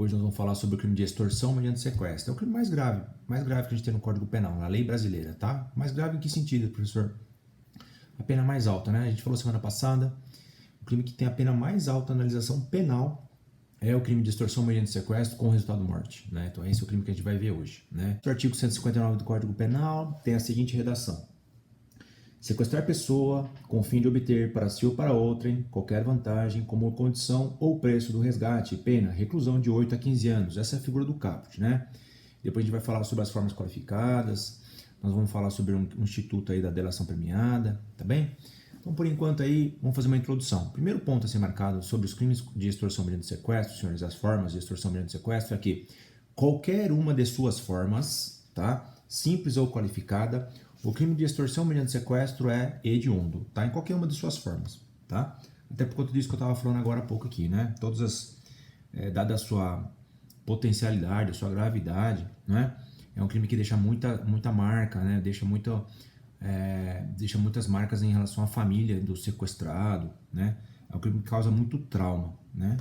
Hoje nós vamos falar sobre o crime de extorsão mediante sequestro. É o crime mais grave que a gente tem no Código Penal, na lei brasileira, tá? Mais grave em que sentido, professor? A pena mais alta, né? A gente falou semana passada, o crime que tem a pena mais alta na legislação penal é o crime de extorsão mediante sequestro com resultado morte, né? Então esse é o crime que a gente vai ver hoje, né? O artigo 159 do Código Penal tem a seguinte redação: sequestrar pessoa com o fim de obter para si ou para outrem qualquer vantagem como condição ou preço do resgate, pena, reclusão de 8 a 15 anos. Essa é a figura do caput, né? Depois a gente vai falar sobre as formas qualificadas, nós vamos falar sobre um instituto aí da delação premiada, tá bem? Então, por enquanto aí, vamos fazer uma introdução. Primeiro ponto a ser marcado sobre os crimes de extorsão mediante sequestro, senhores, as formas de extorsão mediante sequestro, é que qualquer uma de suas formas, tá? Simples ou qualificada, o crime de extorsão mediante sequestro é hediondo, tá? Em qualquer uma de suas formas, tá? Até por conta disso que eu estava falando agora há pouco aqui, né? Todas as, dada a sua potencialidade, a sua gravidade, né? É um crime que deixa muita marca, né? Deixa muitas marcas em relação à família do sequestrado, né? É um crime que causa muito trauma, né?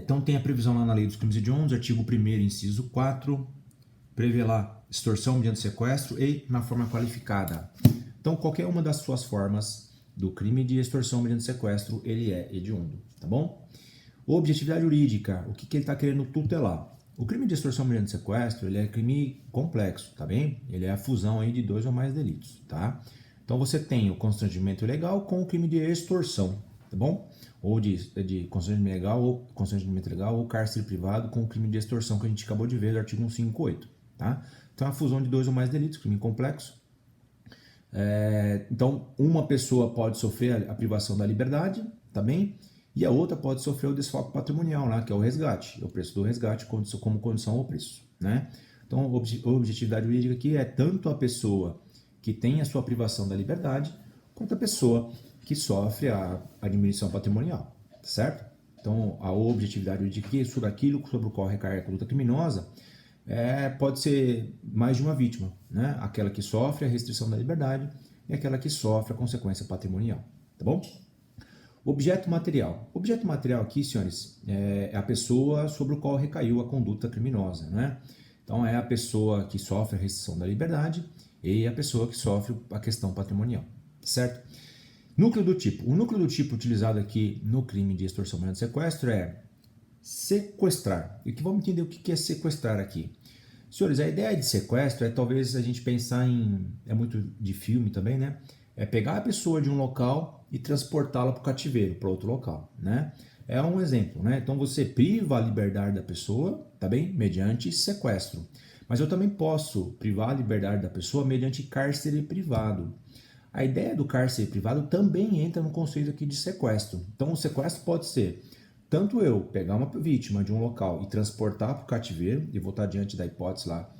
Então tem a previsão lá na Lei dos Crimes Hediondos, artigo 1º, inciso 4, prevê lá extorsão mediante sequestro e na forma qualificada. Então, qualquer uma das suas formas do crime de extorsão mediante sequestro, ele é hediondo, tá bom? Objetividade jurídica, o que ele está querendo tutelar? O crime de extorsão mediante sequestro, ele é crime complexo, tá bem? Ele é a fusão aí de 2 ou mais delitos, tá? Então, você tem o constrangimento ilegal com o crime de extorsão, tá bom? Ou de constrangimento legal ou cárcere privado com o crime de extorsão que a gente acabou de ver do artigo 158, tá? Então, a fusão de 2 ou mais delitos, crime complexo. Então, uma pessoa pode sofrer a privação da liberdade, tá bem? E a outra pode sofrer o desfalque patrimonial, lá, que é o resgate, o preço do resgate como condição ao preço, né? Então, a objetividade jurídica aqui é tanto a pessoa que tem a sua privação da liberdade, quanto a pessoa que sofre a diminuição patrimonial, certo? Então, a objetividade jurídica aqui é sobre aquilo sobre o qual recai a conduta criminosa, pode ser mais de uma vítima, né? Aquela que sofre a restrição da liberdade e aquela que sofre a consequência patrimonial, tá bom? Objeto material. Objeto material aqui, senhores, é a pessoa sobre o qual recaiu a conduta criminosa, né? Então, é a pessoa que sofre a restrição da liberdade e a pessoa que sofre a questão patrimonial, certo? Núcleo do tipo. O núcleo do tipo utilizado aqui no crime de extorsão mediante sequestro é sequestrar. E que vamos entender o que é sequestrar aqui. Senhores, a ideia de sequestro é talvez a gente pensar é muito de filme também, né? É pegar a pessoa de um local e transportá-la para o cativeiro, para outro local, né? É um exemplo, né? Então você priva a liberdade da pessoa, tá bem? Mediante sequestro. Mas eu também posso privar a liberdade da pessoa mediante cárcere privado. A ideia do cárcere privado também entra no conceito aqui de sequestro. Então o sequestro pode ser tanto eu pegar uma vítima de um local e transportar para o cativeiro, e vou estar diante da hipótese lá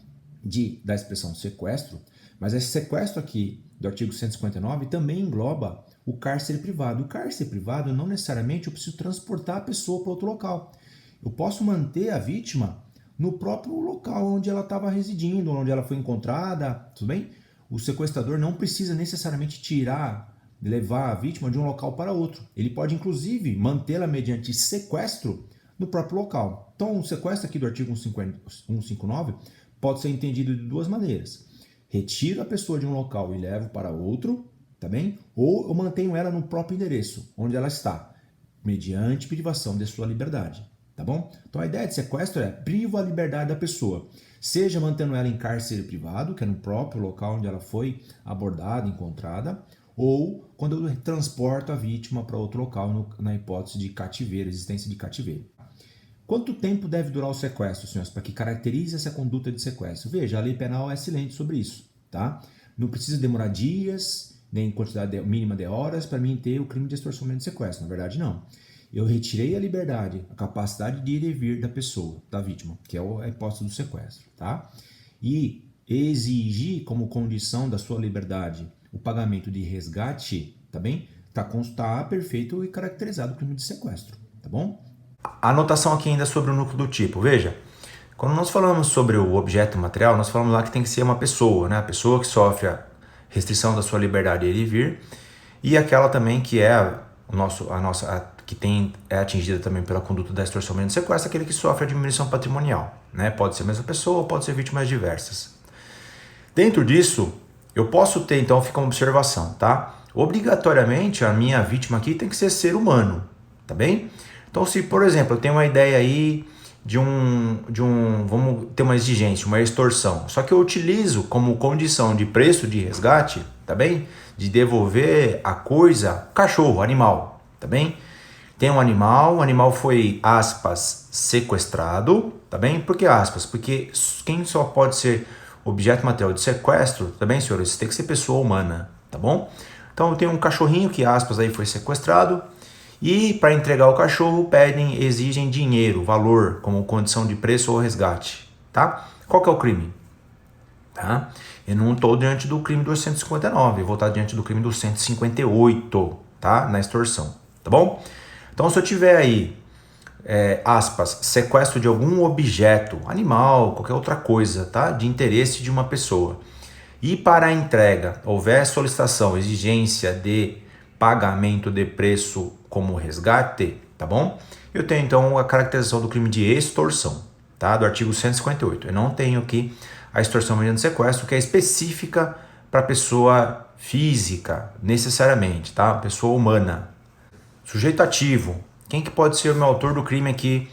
da expressão sequestro, mas esse sequestro aqui do artigo 159 também engloba o cárcere privado. O cárcere privado não necessariamente eu preciso transportar a pessoa para outro local. Eu posso manter a vítima no próprio local onde ela estava residindo, onde ela foi encontrada, tudo bem? O sequestrador não precisa necessariamente levar a vítima de um local para outro. Ele pode, inclusive, mantê-la mediante sequestro no próprio local. Então, o sequestro aqui do artigo 159 pode ser entendido de duas maneiras. Retiro a pessoa de um local e levo para outro, tá bem? Ou eu mantenho ela no próprio endereço, onde ela está, mediante privação de sua liberdade, tá bom? Então, a ideia de sequestro é privo a liberdade da pessoa, seja mantendo ela em cárcere privado, que é no próprio local onde ela foi abordada, encontrada, ou quando eu transporto a vítima para outro local na hipótese de cativeiro, existência de cativeiro. Quanto tempo deve durar o sequestro, senhores, para que caracterize essa conduta de sequestro? Veja, a lei penal é excelente sobre isso, tá? Não precisa demorar dias, nem quantidade mínima de horas para mim ter o crime de extorsão mediante sequestro. Na verdade, não. Eu retirei a liberdade, a capacidade de ir e vir da pessoa, da vítima, que é a hipótese do sequestro, tá? E exigir como condição da sua liberdade o pagamento de resgate, tá bem? Tá perfeito e caracterizado o crime de sequestro, tá bom? A anotação aqui ainda sobre o núcleo do tipo. Veja, quando nós falamos sobre o objeto material, nós falamos lá que tem que ser uma pessoa, né? A pessoa que sofre a restrição da sua liberdade de ir e vir, e aquela também que é a nossa que é atingida também pela conduta da extorsão mediante sequestro, aquele que sofre a diminuição patrimonial, né? Pode ser a mesma pessoa, pode ser vítimas diversas. Dentro disso, eu posso ter, então, fica uma observação, tá? Obrigatoriamente, a minha vítima aqui tem que ser humano, tá bem? Então, se, por exemplo, eu tenho uma ideia aí vamos ter uma exigência, uma extorsão, só que eu utilizo como condição de preço de resgate, tá bem? De devolver a coisa, cachorro, animal, tá bem? Tem um animal, o animal foi, aspas, sequestrado, tá bem? Por que aspas? Porque quem só pode ser objeto material de sequestro, tá bem, senhores? Tem que ser pessoa humana, tá bom? Então eu tenho um cachorrinho que, aspas, aí foi sequestrado e para entregar o cachorro exigem dinheiro, valor, como condição de preço ou resgate, tá? Qual que é o crime? Tá? Eu não estou diante do crime do 159, eu vou estar diante do crime do 158, tá? Na extorsão, tá bom? Então, se eu tiver aí, aspas, sequestro de algum objeto, animal, qualquer outra coisa, tá? De interesse de uma pessoa, e para a entrega houver solicitação, exigência de pagamento de preço como resgate, tá bom? Eu tenho então a caracterização do crime de extorsão, tá? Do artigo 158. Eu não tenho aqui a extorsão mediante sequestro, que é específica para pessoa física, necessariamente, tá? Pessoa humana. Sujeito ativo. Quem que pode ser o meu autor do crime aqui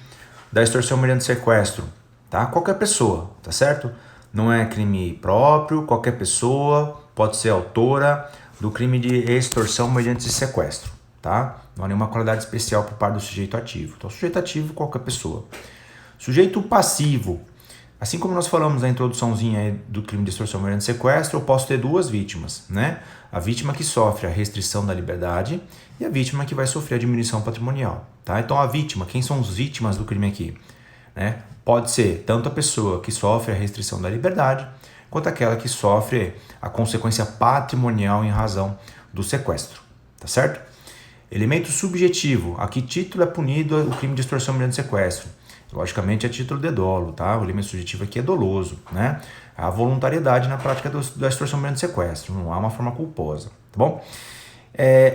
da extorsão mediante sequestro? Tá? Qualquer pessoa, tá certo? Não é crime próprio, qualquer pessoa pode ser autora do crime de extorsão mediante sequestro, tá? Não há nenhuma qualidade especial por parte do sujeito ativo. Então, sujeito ativo, qualquer pessoa. Sujeito passivo. Assim como nós falamos na introduçãozinha do crime de extorsão mediante sequestro, eu posso ter duas vítimas, né? A vítima que sofre a restrição da liberdade e a vítima que vai sofrer a diminuição patrimonial, tá? Então, a vítima, quem são as vítimas do crime aqui? Né? Pode ser tanto a pessoa que sofre a restrição da liberdade, quanto aquela que sofre a consequência patrimonial em razão do sequestro, tá certo? Elemento subjetivo. A que título é punido o crime de extorsão mediante sequestro? Logicamente é título de dolo, tá? O elemento subjetivo aqui é doloso, né? A voluntariedade na prática da extorsão mediante sequestro, não há uma forma culposa, tá bom?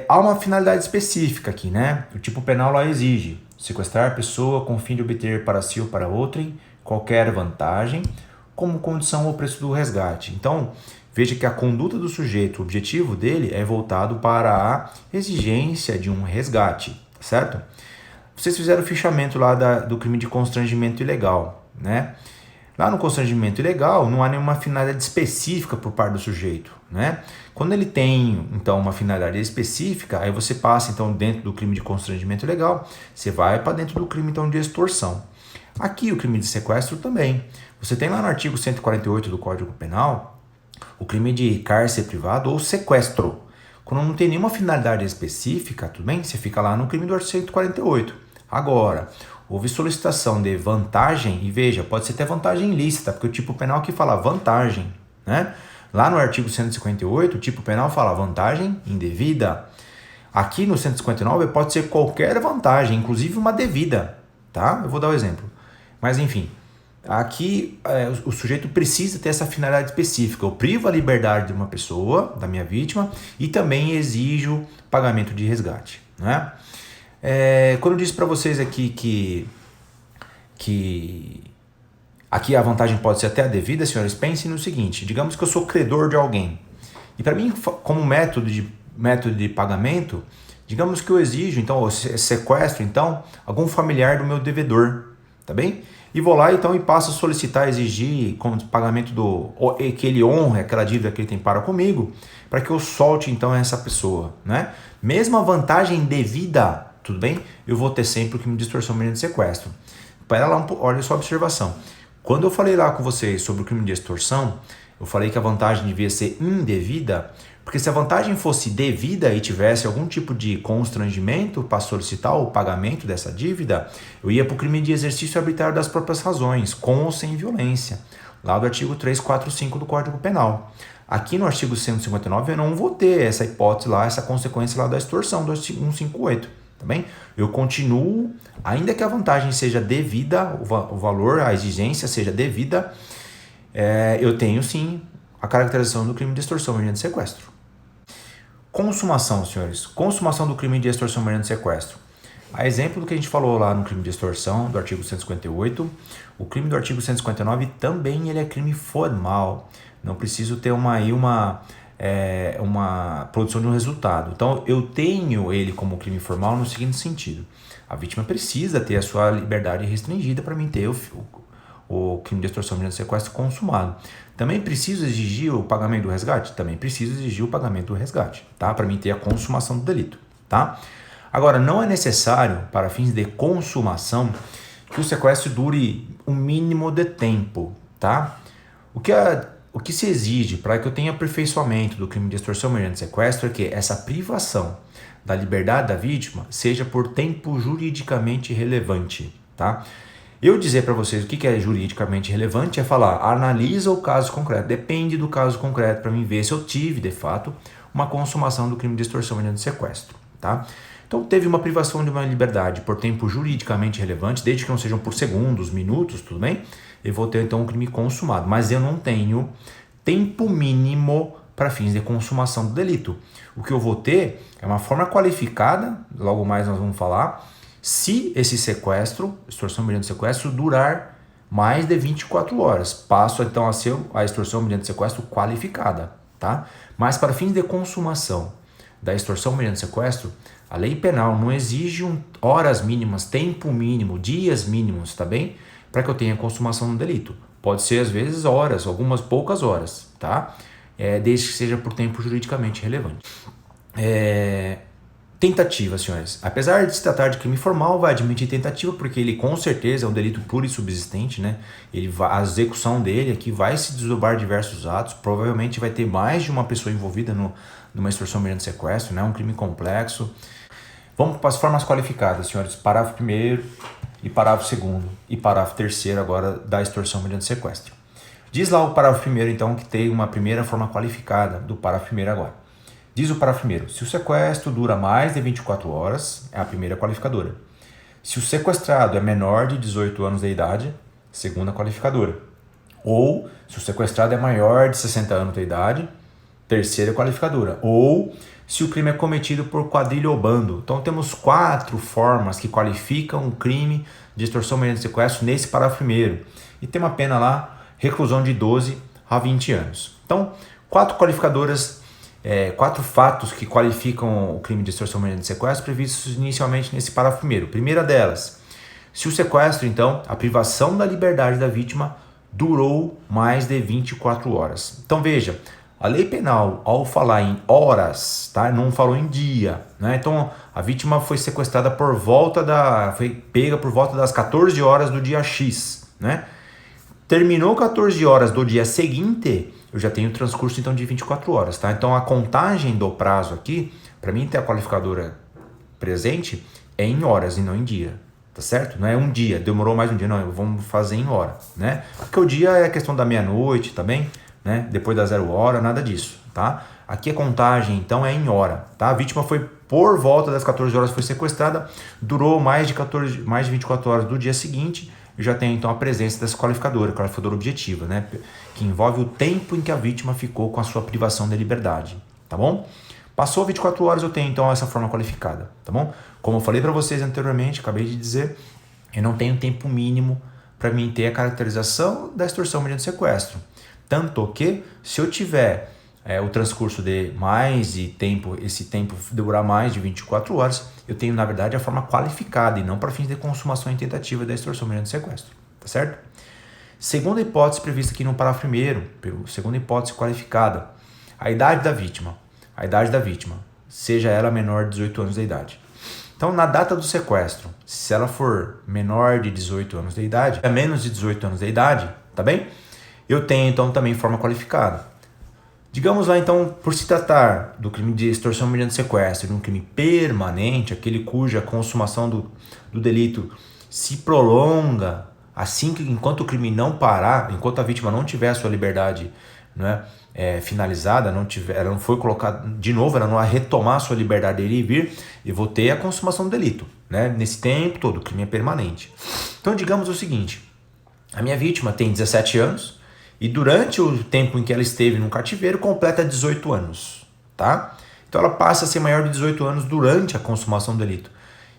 Há uma finalidade específica aqui, né? O tipo penal lá exige sequestrar a pessoa com o fim de obter para si ou para outrem qualquer vantagem, como condição ou preço do resgate. Então, veja que a conduta do sujeito, o objetivo dele é voltado para a exigência de um resgate, certo? Vocês fizeram o fichamento lá do crime de constrangimento ilegal, né? Lá no constrangimento ilegal não há nenhuma finalidade específica por parte do sujeito, né? Quando ele tem, então, uma finalidade específica, aí você passa, então, dentro do crime de constrangimento ilegal, você vai para dentro do crime, então, de extorsão. Aqui, o crime de sequestro também. Você tem lá no artigo 148 do Código Penal o crime de cárcere privado ou sequestro. Quando não tem nenhuma finalidade específica, tudo bem? Você fica lá no crime do artigo 148. Agora, houve solicitação de vantagem, e veja, pode ser até vantagem ilícita, porque o tipo penal aqui fala vantagem, né? Lá no artigo 158, o tipo penal fala vantagem indevida. Aqui no 159 pode ser qualquer vantagem, inclusive uma devida, tá? Eu vou dar um exemplo. Mas enfim, aqui o sujeito precisa ter essa finalidade específica. Eu privo a liberdade de uma pessoa, da minha vítima, e também exijo pagamento de resgate, né? Quando eu disse para vocês aqui que aqui a vantagem pode ser até a devida, senhores, pensem no seguinte: digamos que eu sou credor de alguém. E para mim, como método de pagamento, digamos que eu exijo, então, eu sequestro, então, algum familiar do meu devedor, tá bem? E vou lá, então, e passo a solicitar, exigir como pagamento que ele honre aquela dívida que ele tem para comigo, para que eu solte, então, essa pessoa, né? Mesmo a vantagem devida, tudo bem? Eu vou ter sempre o crime de extorsão mediante sequestro. Pera lá, olha só a observação. Quando eu falei lá com vocês sobre o crime de extorsão, eu falei que a vantagem devia ser indevida, porque se a vantagem fosse devida e tivesse algum tipo de constrangimento para solicitar o pagamento dessa dívida, eu ia para o crime de exercício arbitrário das próprias razões, com ou sem violência, lá do artigo 345 do Código Penal. Aqui no artigo 159 eu não vou ter essa hipótese lá, essa consequência lá da extorsão do artigo 158. Tá bem? Eu continuo, ainda que a vantagem seja devida, o valor, a exigência seja devida, eu tenho sim a caracterização do crime de extorsão mediante sequestro. Consumação, senhores. Consumação do crime de extorsão mediante sequestro. A exemplo do que a gente falou lá no crime de extorsão, do artigo 158, o crime do artigo 159 também ele é crime formal. Não preciso ter uma produção de um resultado. Então, eu tenho ele como crime formal no seguinte sentido. A vítima precisa ter a sua liberdade restringida para mim ter o crime de extorsão mediante sequestro consumado. Também preciso exigir o pagamento do resgate? Também preciso exigir o pagamento do resgate, tá? Para mim ter a consumação do delito, tá? Agora, não é necessário, para fins de consumação, que o sequestro dure um mínimo de tempo, tá? O que se exige para que eu tenha aperfeiçoamento do crime de extorsão mediante sequestro é que essa privação da liberdade da vítima seja por tempo juridicamente relevante, tá? Eu dizer para vocês o que é juridicamente relevante é falar, analisa o caso concreto, depende do caso concreto para mim ver se eu tive, de fato, uma consumação do crime de extorsão mediante sequestro, tá? Então, teve uma privação de uma liberdade por tempo juridicamente relevante, desde que não sejam por segundos, minutos, tudo bem? Eu vou ter, então, um crime consumado, mas eu não tenho tempo mínimo para fins de consumação do delito. O que eu vou ter é uma forma qualificada, logo mais nós vamos falar, se esse sequestro, extorsão mediante sequestro, durar mais de 24 horas. Passo então a ser a extorsão mediante sequestro qualificada, tá? Mas para fins de consumação da extorsão mediante sequestro, a lei penal não exige horas mínimas, tempo mínimo, dias mínimos, tá bem? Para que eu tenha consumação do delito. Pode ser às vezes horas, algumas poucas horas, tá? Desde que seja por tempo juridicamente relevante. Tentativa, senhores. Apesar de se tratar de crime formal, vai admitir tentativa, porque ele com certeza é um delito puro e subsistente, né? A execução dele aqui vai se desdobrar diversos atos, provavelmente vai ter mais de uma pessoa envolvida numa extorsão mediante sequestro, né? Um crime complexo. Vamos para as formas qualificadas, senhores. Parágrafo 1º e parágrafo 2º e parágrafo 3º agora da extorsão mediante sequestro. Diz lá o parágrafo 1º, então, que tem uma primeira forma qualificada do parágrafo 1º agora. Diz o parágrafo 1º, se o sequestro dura mais de 24 horas, é a primeira qualificadora. Se o sequestrado é menor de 18 anos de idade, segunda qualificadora. Ou, se o sequestrado é maior de 60 anos de idade, terceira qualificadora. Ou, se o crime é cometido por quadrilha ou bando. Então, temos 4 formas que qualificam o crime de extorsão mediante sequestro nesse parágrafo 1º. E tem uma pena lá, reclusão de 12 a 20 anos. Então, 4 qualificadoras, 4 fatos que qualificam o crime de extorsão mediante sequestro previstos inicialmente nesse parágrafo 1º. Primeira delas, se o sequestro, então, a privação da liberdade da vítima durou mais de 24 horas. Então, veja, a lei penal, ao falar em horas, tá? Não falou em dia, né? Então, a vítima foi sequestrada foi pega por volta das 14 horas do dia X, né? Terminou 14 horas do dia seguinte, eu já tenho transcurso então de 24 horas, tá? Então, a contagem do prazo aqui, para mim ter a qualificadora presente, é em horas e não em dia, tá certo? Não é um dia, demorou mais um dia, não, vamos fazer em hora, né? Porque o dia é a questão da meia-noite também, né? Depois da 0 hora, nada disso, tá? Aqui a contagem, então, é em hora, tá? A vítima foi por volta das 14 horas, foi sequestrada, durou mais de 24 horas do dia seguinte, e já tem, então, a presença dessa qualificadora objetiva, né? Que envolve o tempo em que a vítima ficou com a sua privação de liberdade, tá bom? Passou 24 horas, eu tenho, então, essa forma qualificada, tá bom? Como eu falei para vocês anteriormente, acabei de dizer, eu não tenho tempo mínimo para mim ter a caracterização da extorsão mediante sequestro. Tanto que, se eu tiver o transcurso de esse tempo durar mais de 24 horas, eu tenho, na verdade, a forma qualificada e não para fins de consumação e tentativa da extorsão mediante sequestro, tá certo? Segunda hipótese prevista aqui no parágrafo 1º, segunda hipótese qualificada, a idade da vítima. A idade da vítima, seja ela menor de 18 anos de idade. Então, na data do sequestro, se ela for menor de 18 anos de idade, é menos de 18 anos de idade, tá bem? Eu tenho, então, também forma qualificada. Digamos lá, então, por se tratar do crime de extorsão mediante sequestro, de um crime permanente, aquele cuja consumação do delito se prolonga assim que, enquanto o crime não parar, enquanto a vítima não tiver a sua liberdade, né, finalizada, ela não foi colocada de novo, ela não vai retomar a sua liberdade de ir e vir, eu vou ter a consumação do delito, né? Nesse tempo todo, o crime é permanente. Então, digamos o seguinte, a minha vítima tem 17 anos e durante o tempo em que ela esteve no cativeiro, completa 18 anos, tá? Então, ela passa a ser maior de 18 anos durante a consumação do delito.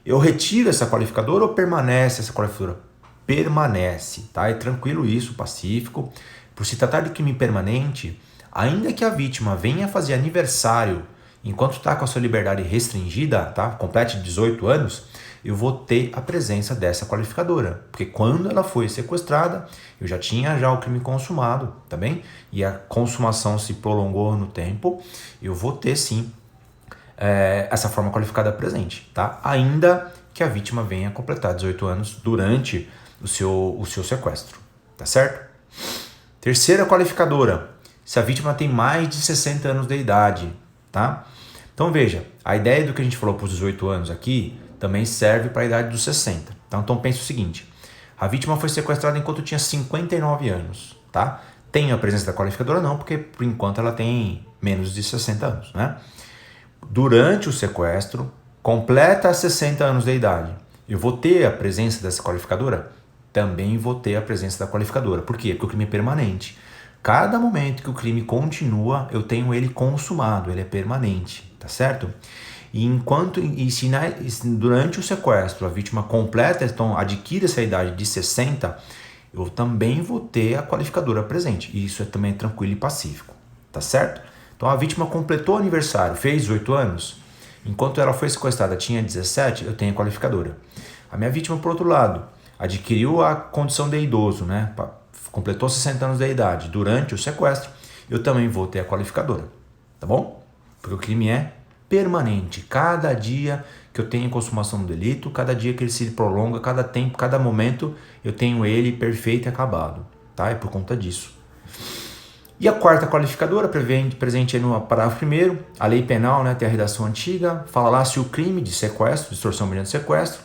Eu retiro essa qualificadora ou permanece essa qualificadora? Permanece, tá? É tranquilo isso, pacífico. Por se tratar de crime permanente, ainda que a vítima venha fazer aniversário enquanto está com a sua liberdade restringida, tá? Complete 18 anos, eu vou ter a presença dessa qualificadora. Porque quando ela foi sequestrada, eu já tinha o crime consumado, tá bem? E a consumação se prolongou no tempo, eu vou ter sim essa forma qualificada presente, tá? Ainda que a vítima venha completar 18 anos durante o seu sequestro, tá certo? Terceira qualificadora, se a vítima tem mais de 60 anos de idade, tá? Então veja, a ideia do que a gente falou para os 18 anos aqui também serve para a idade dos 60. Tá? Então pense o seguinte, a vítima foi sequestrada enquanto tinha 59 anos, tá? Tem a presença da qualificadora não, porque por enquanto ela tem menos de 60 anos, né? Durante o sequestro, completa 60 anos de idade, eu vou ter a presença dessa qualificadora? Também vou ter a presença da qualificadora. Por quê? Porque o crime é permanente. Cada momento que o crime continua, eu tenho ele consumado, ele é permanente, tá certo? Se durante o sequestro a vítima completa, então adquire essa idade de 60, eu também vou ter a qualificadora presente. E isso também é tranquilo e pacífico, tá certo? Então a vítima completou o aniversário, fez 18 anos, enquanto ela foi sequestrada tinha 17, eu tenho a qualificadora. A minha vítima, por outro lado, adquiriu a condição de idoso, né? Completou 60 anos de idade durante o sequestro, eu também vou ter a qualificadora, tá bom? Porque o crime é permanente. Cada dia que eu tenho consumação do delito, cada dia que ele se prolonga, cada tempo, cada momento, eu tenho ele perfeito e acabado, tá? É por conta disso. E a quarta qualificadora, presente no parágrafo 1º, a lei penal, né, tem a redação antiga, fala lá se o crime de sequestro, de extorsão mediante sequestro,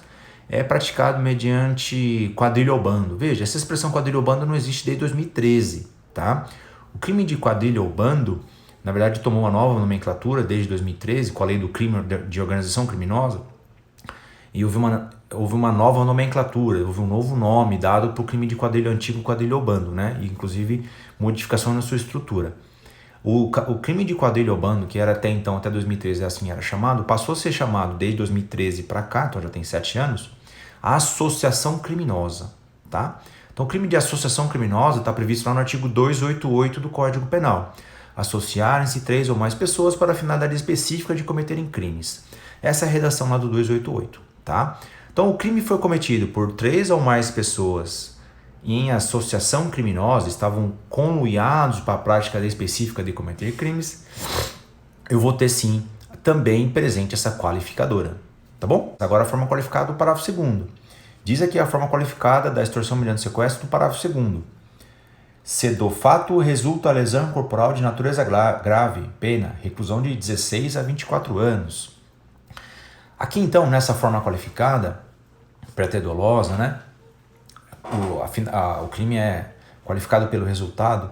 é praticado mediante quadrilha ou bando. Veja, essa expressão quadrilha ou bando não existe desde 2013, tá? O crime de quadrilha ou bando, na verdade, tomou uma nova nomenclatura desde 2013, com a lei do crime de organização criminosa, e houve uma nova nomenclatura, houve um novo nome dado para o crime de quadrilha antigo, quadrilha ou bando, né? E, inclusive, modificação na sua estrutura. O crime de quadrilha ou bando, que era até então, até 2013, assim era chamado, passou a ser chamado desde 2013 para cá, então já tem 7 anos, a associação criminosa, tá? Então, o crime de associação criminosa está previsto lá no artigo 288 do Código Penal. Associarem-se 3 ou mais pessoas para a finalidade específica de cometerem crimes. Essa é a redação lá do 288, tá? Então, o crime foi cometido por 3 ou mais pessoas em associação criminosa, estavam conluiados para a prática específica de cometer crimes, eu vou ter sim também presente essa qualificadora, tá bom? Agora a forma qualificada do parágrafo 2º. Diz aqui a forma qualificada da extorsão mediante sequestro do parágrafo 2º. Se do fato resulta a lesão corporal de natureza grave, pena, reclusão de 16 a 24 anos. Aqui então, nessa forma qualificada, pré-dolosa, né? O crime é qualificado pelo resultado.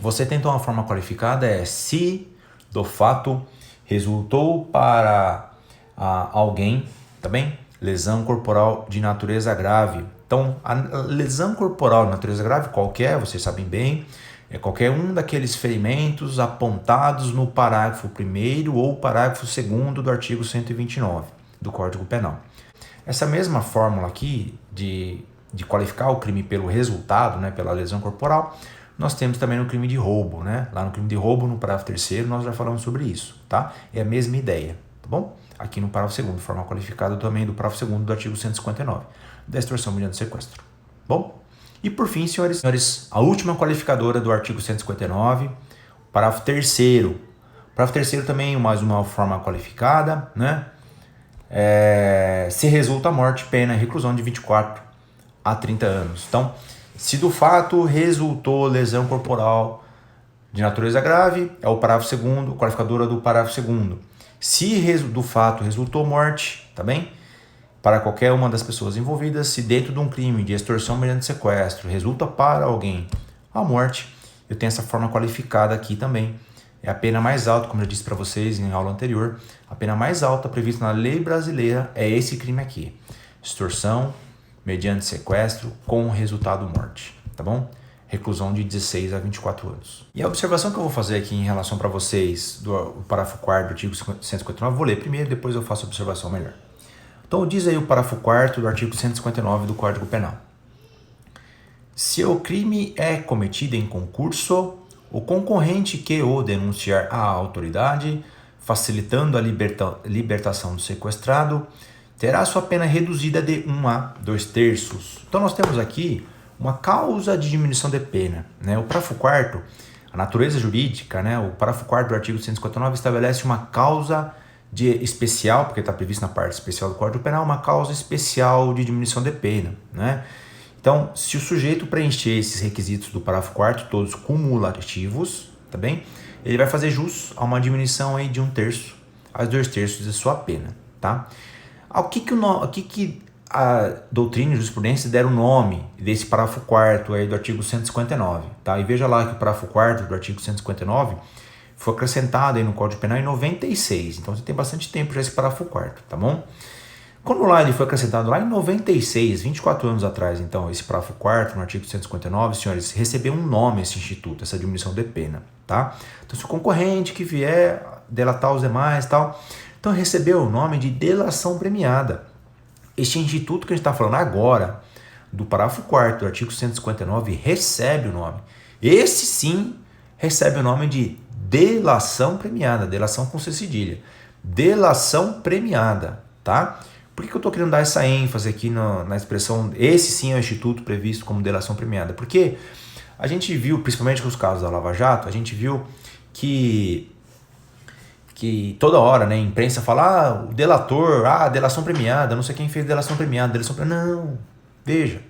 Você tem então uma forma qualificada se do fato resultou para alguém, tá bem? Lesão corporal de natureza grave. Então, a lesão corporal de natureza grave, qualquer, vocês sabem bem, é qualquer um daqueles ferimentos apontados no parágrafo 1º ou parágrafo 2º do artigo 129 do Código Penal. Essa mesma fórmula aqui de qualificar o crime pelo resultado, né, pela lesão corporal, nós temos também no crime de roubo, né? Lá no crime de roubo, no parágrafo 3º, nós já falamos sobre isso, tá? É a mesma ideia, tá bom? Aqui no parágrafo 2º, forma qualificada também do parágrafo 2º do artigo 159, da extorsão mediante sequestro. Bom? E por fim, senhores, a última qualificadora do artigo 159, parágrafo 3º. O parágrafo 3º também mais uma forma qualificada, né? Se resulta a morte, pena, reclusão de 24 a 30 anos. Então, se do fato resultou lesão corporal de natureza grave, é o parágrafo 2º, qualificadora do parágrafo 2º. Se do fato resultou morte, tá bem? Para qualquer uma das pessoas envolvidas, se dentro de um crime de extorsão mediante sequestro resulta para alguém a morte, eu tenho essa forma qualificada aqui também. É a pena mais alta, como eu disse para vocês em aula anterior, a pena mais alta prevista na lei brasileira é esse crime aqui. Extorsão mediante sequestro com resultado morte, tá bom? Reclusão de 16 a 24 anos. E a observação que eu vou fazer aqui em relação para vocês do parágrafo 4º do artigo 159, eu vou ler primeiro, depois eu faço a observação melhor. Então diz aí o parágrafo 4º do artigo 159 do Código Penal. Se o crime é cometido em concurso, o concorrente que o denunciar à autoridade, facilitando a libertação do sequestrado, terá sua pena reduzida de 1 a 2/3. Então nós temos aqui uma causa de diminuição de pena, né? O parágrafo 4º, a natureza jurídica, né? O parágrafo 4º do artigo 159 estabelece uma causa especial, porque está previsto na parte especial do Código Penal, uma causa especial de diminuição de pena, né? Então, se o sujeito preencher esses requisitos do parágrafo 4º, todos cumulativos, tá bem? Ele vai fazer jus a uma diminuição aí de 1/3 a 2/3 de sua pena, tá? Ao que a doutrina e jurisprudência deram o nome desse parágrafo 4º aí do artigo 159, tá? E veja lá que o parágrafo 4º do artigo 159 foi acrescentado aí no Código Penal em 96, então você tem bastante tempo já esse parágrafo 4º, tá bom? Quando lá ele foi acrescentado lá em 96, 24 anos atrás, então, esse parágrafo 4º no artigo 159, senhores, recebeu um nome esse instituto, essa diminuição de pena, tá? Então, se o concorrente que vier delatar os demais, tal, então recebeu o nome de delação premiada. Este instituto que a gente está falando agora, do parágrafo 4º do artigo 159, recebe o nome. Esse sim recebe o nome de delação premiada, delação com C cedilha. Delação premiada, tá? Por que eu estou querendo dar essa ênfase aqui na expressão, esse sim é o instituto previsto como delação premiada? Porque a gente viu, principalmente com os casos da Lava Jato, a gente viu que toda hora, né, a imprensa fala, o delator, delação premiada, não sei quem fez delação premiada, delação premiada. Não, veja,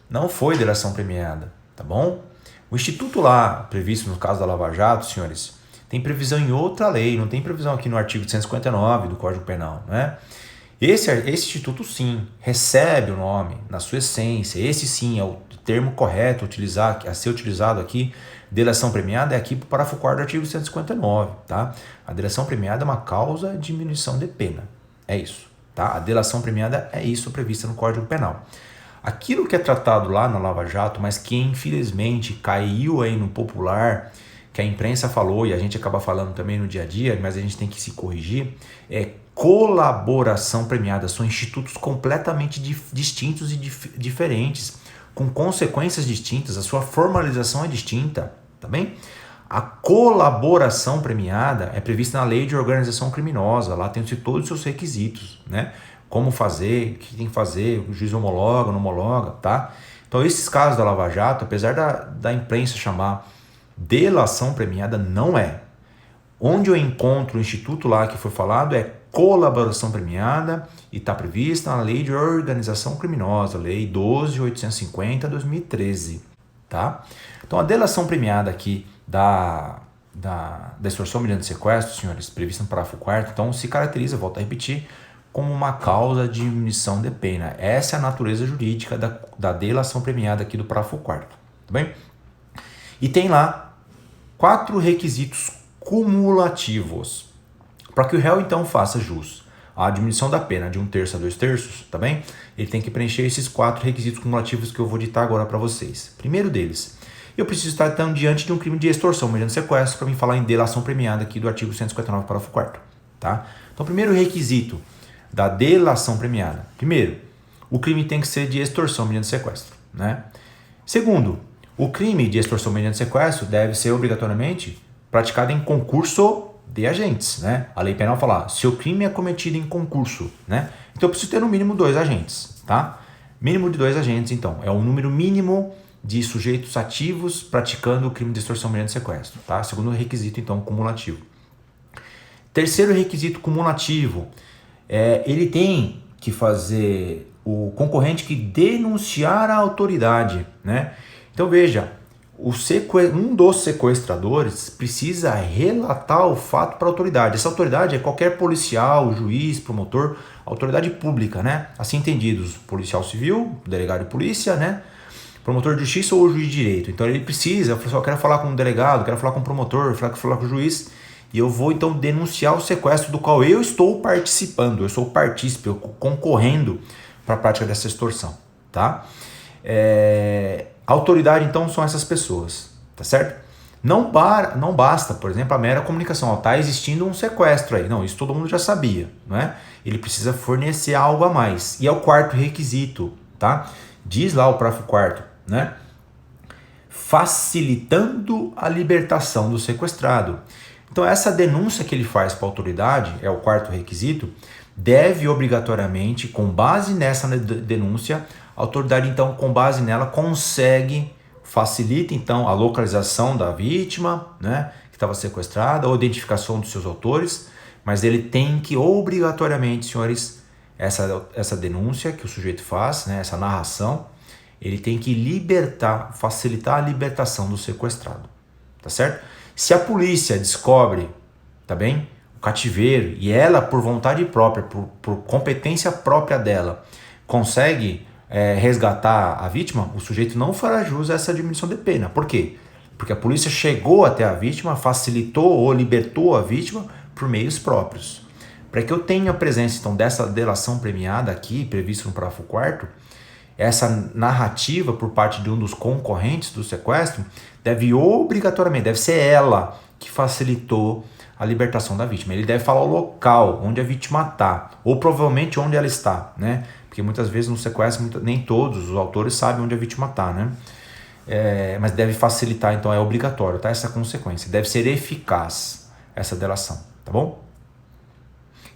não foi delação premiada, tá bom? O instituto lá, previsto no caso da Lava Jato, senhores, tem previsão em outra lei, não tem previsão aqui no artigo 159 do Código Penal, né? Esse instituto sim recebe o nome na sua essência, esse sim é o termo correto a ser utilizado aqui. Delação premiada é aqui para o parágrafo 4º do artigo 159, tá? A delação premiada é uma causa de diminuição de pena, é isso, tá? A delação premiada é isso prevista no Código Penal. Aquilo que é tratado lá na Lava Jato, mas que infelizmente caiu aí no popular, que a imprensa falou e a gente acaba falando também no dia a dia, mas a gente tem que se corrigir, é colaboração premiada. São institutos completamente distintos e diferentes, com consequências distintas, a sua formalização é distinta, tá bem? A colaboração premiada é prevista na Lei de Organização Criminosa, lá tem todos os seus requisitos, né? Como fazer, o que tem que fazer, o juiz homologa, não homologa, tá? Então esses casos da Lava Jato, apesar da imprensa chamar delação premiada, não é. Onde eu encontro o instituto lá que foi falado é colaboração premiada e está prevista na Lei de Organização Criminosa, Lei 12.850/2013, tá? Então a delação premiada aqui da extorsão mediante sequestro, senhores, prevista no parágrafo 4º, então se caracteriza, volto a repetir, como uma causa de diminuição de pena. Essa é a natureza jurídica da delação premiada aqui do parágrafo 4º, tá bem? E tem lá 4 requisitos cumulativos para que o réu então faça jus à diminuição da pena de 1/3 a 2/3, tá bem? Ele tem que preencher esses 4 requisitos cumulativos que eu vou ditar agora para vocês. Primeiro deles, eu preciso estar então diante de um crime de extorsão mediante sequestro para mim falar em delação premiada aqui do artigo 159, parágrafo 4º, tá? Então, primeiro requisito da delação premiada. Primeiro, o crime tem que ser de extorsão mediante sequestro, né? Segundo, o crime de extorsão mediante sequestro deve ser obrigatoriamente praticado em concurso de agentes, né? A lei penal fala, se o crime é cometido em concurso, né? Então eu preciso ter no mínimo 2 agentes, tá? Mínimo de 2 agentes, então, é o número mínimo de sujeitos ativos praticando o crime de extorsão mediante sequestro, tá? Segundo requisito, então, cumulativo. Terceiro requisito cumulativo, ele tem que fazer o concorrente que denunciar a autoridade, né? Então veja, um dos sequestradores precisa relatar o fato para a autoridade. Essa autoridade é qualquer policial, juiz, promotor, autoridade pública, né? Assim entendidos, policial civil, delegado de polícia, né? Promotor de justiça ou juiz de direito. Então ele precisa, eu quero falar com um delegado, quero falar com um promotor, quero falar com o juiz, e eu vou então denunciar o sequestro do qual eu estou participando, eu sou partícipe, eu concorrendo para a prática dessa extorsão, tá? A autoridade, então, são essas pessoas, tá certo? Não basta, por exemplo, a mera comunicação. Está existindo um sequestro aí. Não, isso todo mundo já sabia, não é? Ele precisa fornecer algo a mais. E é o quarto requisito, tá? Diz lá o parágrafo 4º, né? Facilitando a libertação do sequestrado. Então, essa denúncia que ele faz para a autoridade, é o quarto requisito, deve obrigatoriamente, com base nessa denúncia, a autoridade, então, com base nela, facilita, então, a localização da vítima, né, que estava sequestrada, ou identificação dos seus autores, mas ele tem que, obrigatoriamente, senhores, essa denúncia que o sujeito faz, né, essa narração, ele tem que facilitar a libertação do sequestrado, tá certo? Se a polícia descobre, tá bem, o cativeiro, e ela, por vontade própria, por competência própria dela, consegue resgatar a vítima, o sujeito não fará jus a essa diminuição de pena. Por quê? Porque a polícia chegou até a vítima, facilitou ou libertou a vítima por meios próprios. Para que eu tenha a presença, então, dessa delação premiada aqui, previsto no parágrafo 4º, essa narrativa por parte de um dos concorrentes do sequestro deve ser ela que facilitou a libertação da vítima. Ele deve falar o local onde a vítima está, ou provavelmente onde ela está, né? Porque muitas vezes no sequestro nem todos os autores sabem onde a vítima está, né? Mas deve facilitar, então é obrigatório, tá? Essa consequência. Deve ser eficaz essa delação, tá bom?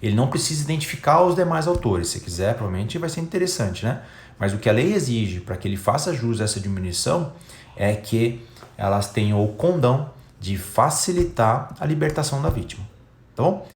Ele não precisa identificar os demais autores. Se quiser, provavelmente vai ser interessante, né? Mas o que a lei exige para que ele faça jus a essa diminuição é que elas tenham o condão de facilitar a libertação da vítima, tá bom?